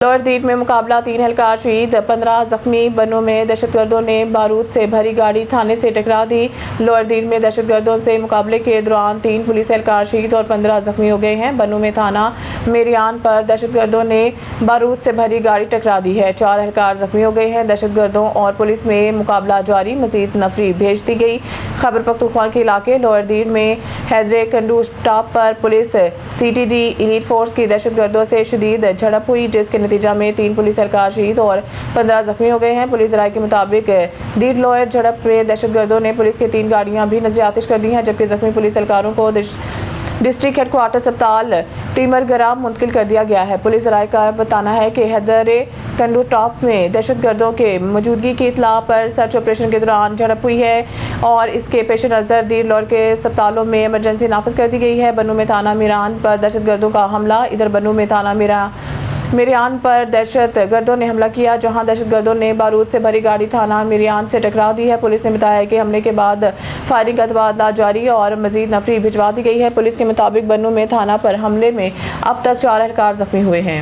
Lower दीड में मुकाबला 3 एहलकार शहीद 15 जख्मी। बनू में दहशतगर्दों ने बारूद से भरी गाड़ी थाने से टकरा दी। लोअर दीड में दहशतगर्दों से मुकाबले के दौरान 3 पुलिस एहलकार शहीद और 15 जख्मी हो गए हैं। बनू में थाना मेरियान पर दहशतगर्दों ने बारूद से भरी गाड़ी टकरा दी है। 4 एहलकार जख्मी हो गए हैं। दहशतगर्दों और पुलिस में मुकाबला जारी, मजीद नफरी भेज दी गई। खैबर पख्तूनख्वा के इलाके लोअर दीड में हैदरे कंडू स्टॉप पर पुलिस CTD एलीट फोर्स की दहशतगर्दों से शदीद झड़प हुई, जिसके नतीजा में 3 पुलिस एहलकार शहीद और 15 जख्मी हो गए हैं। पुलिस राय के मुताबिक दीड लोअर झड़प में दहशतगर्दों ने पुलिस की 3 गाड़ियां भी नजर आतिश कर दी हैं, जबकि जख्मी पुलिस एहलकारों को डिस्ट्रिक्ट हेडक्वार्टर अस्पताल टीमरगरा मुंतकिल कर दिया गया है। पुलिस राय का बताना है कि हैदरे कंडू टॉप में दहशतगर्दों के मौजूदगी की इतला पर सर्च ऑपरेशन के दौरान झड़प हुई है और इसके पेश नज़र दीड लोअर के अस्पतालों में इमरजेंसी नाफिज कर दी गई है। बनू में थाना मेरियान पर दहशतगर्दों का हमला। इधर बनू में थाना मेरियान पर दहशतगर्दों ने हमला किया, जहां दहशतगर्दों ने बारूद से भरी गाड़ी थाना मेरियान से टकरा दी है। पुलिस ने बताया कि हमले के बाद फायरिंग का तबादला जारी और मजीद नफरी भिजवा दी गई है। पुलिस के मुताबिक बनू में थाना पर हमले में अब तक 4 एहलकार जख्मी हुए हैं।